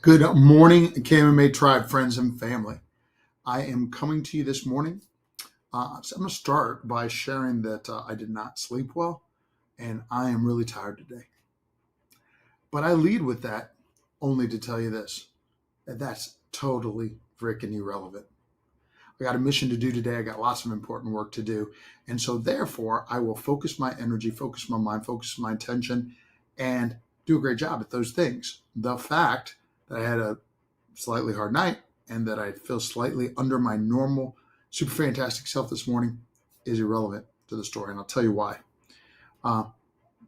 Good morning, KMMA tribe, friends, and family. I am coming to you this morning. So I'm going to start by sharing that I did not sleep well and I am really tired today. But I lead with that only to tell you this that that's totally freaking irrelevant. I got a mission to do today. I got lots of important work to do. And so, therefore, I will focus my energy, focus my mind, focus my attention, and do a great job at those things. The fact that I had a slightly hard night and that I feel slightly under my normal super fantastic self this morning is irrelevant to the story. And I'll tell you why. Uh,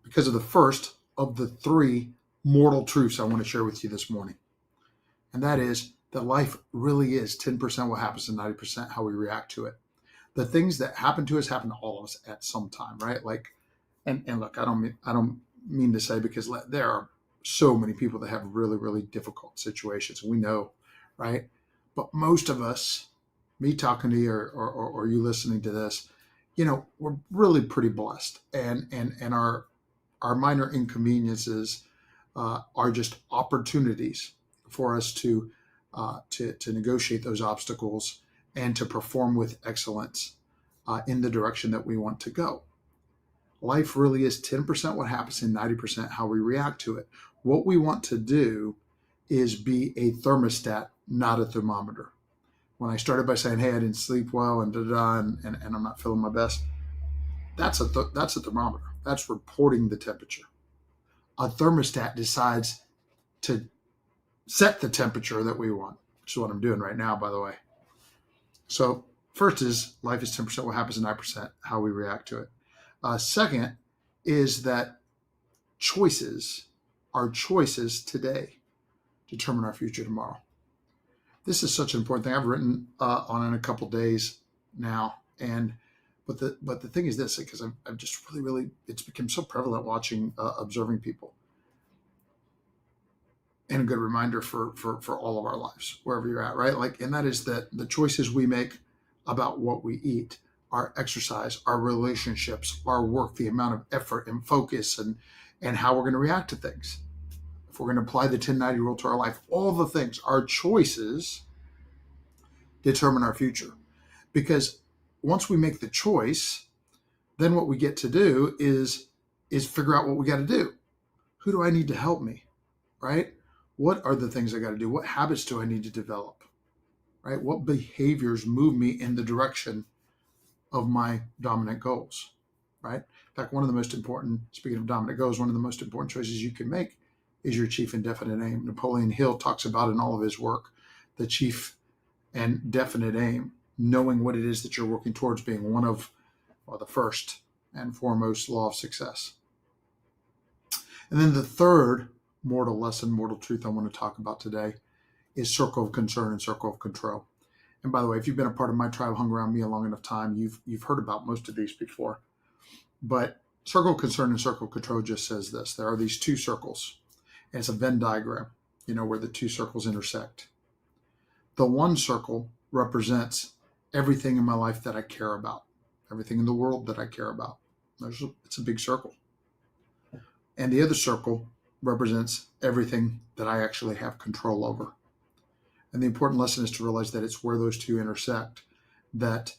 because of the first of the three mortal truths I want to share with you this morning. And that is that life really is 10% what happens and 90% how we react to it. The things that happen to us happen to all of us at some time, right? And look, I don't mean to say, because there are so many people that have really, really difficult situations. We know, right? But most of us, me talking to you or you listening to this, we're really pretty blessed. And our minor inconveniences are just opportunities for us to negotiate those obstacles and to perform with excellence in the direction that we want to go. Life really is 10% what happens and 90% how we react to it. What we want to do is be a thermostat, not a thermometer. When I started by saying, hey, I didn't sleep well and and I'm not feeling my best, that's a thermometer. That's reporting the temperature. A thermostat decides to set the temperature that we want, which is what I'm doing right now, by the way. So first is life is 10% what happens and 9% how we react to it. Second is that our choices today determine our future tomorrow. This is such an important thing. I've written on in a couple days now, and but the thing is this, because I've just really it's become so prevalent watching observing people, and a good reminder for all of our lives, wherever you're at, right? And that is that the choices we make about what we eat, our exercise, our relationships, our work, the amount of effort and focus, and how we're going to react to things. If we're going to apply the 1090 rule to our life, all the things, our choices determine our future. Because once we make the choice, then what we get to do is figure out what we got to do. Who do I need to help me, right? What are the things I got to do? What habits do I need to develop, right? What behaviors move me in the direction of my dominant goals, right? In fact, speaking of dominant goals, one of the most important choices you can make is your chief and definite aim. Napoleon Hill talks about in all of his work, the chief and definite aim, knowing what it is that you're working towards being one of, the first and foremost law of success. And then the third mortal lesson, mortal truth I want to talk about today is circle of concern and circle of control. And by the way, if you've been a part of my tribe, hung around me a long enough time, you've heard about most of these before. But circle of concern and circle of control just says this: there are these two circles, and it's a Venn diagram, where the two circles intersect. The one circle represents everything in my life that I care about, everything in the world that I care about. It's a big circle. And the other circle represents everything that I actually have control over. And the important lesson is to realize that it's where those two intersect that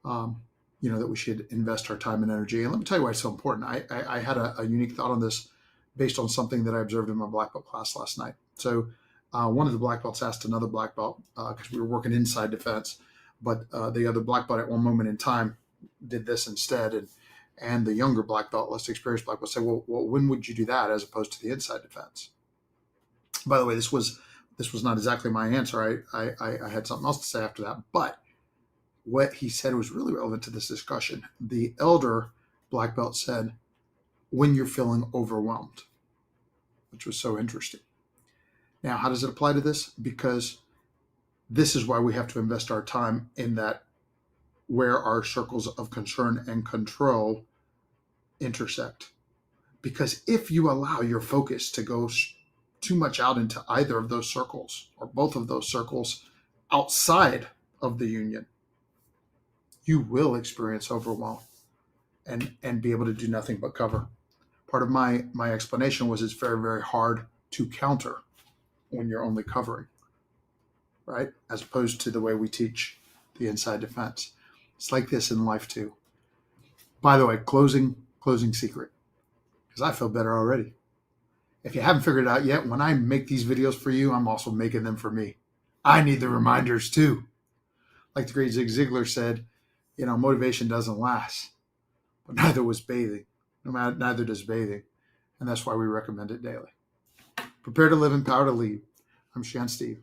that we should invest our time and energy. And let me tell you why it's so important. I had a unique thought on this based on something that I observed in my black belt class last night. So one of the black belts asked another black belt, because we were working inside defense, but the other black belt at one moment in time did this instead. And the younger black belt, less experienced black belt, said, well, when would you do that as opposed to the inside defense? By the way, this was not exactly my answer. I had something else to say after that. But what he said was really relevant to this discussion. The elder black belt said, when you're feeling overwhelmed, which was so interesting. Now, how does it apply to this? Because this is why we have to invest our time in that, where our circles of concern and control intersect. Because if you allow your focus to go too much out into either of those circles or both of those circles outside of the union, you will experience overwhelm and be able to do nothing but cover. Part of my explanation was it's very, very hard to counter. when you're only covering, right? As opposed to the way we teach the inside defense. It's like this in life too. By the way, closing secret, because I feel better already. If you haven't figured it out yet, when I make these videos for you, I'm also making them for me. I need the reminders too. Like the great Zig Ziglar said, motivation doesn't last, but neither does bathing. And that's why we recommend it daily. Prepare to live, empower to lead. I'm Shan Steve.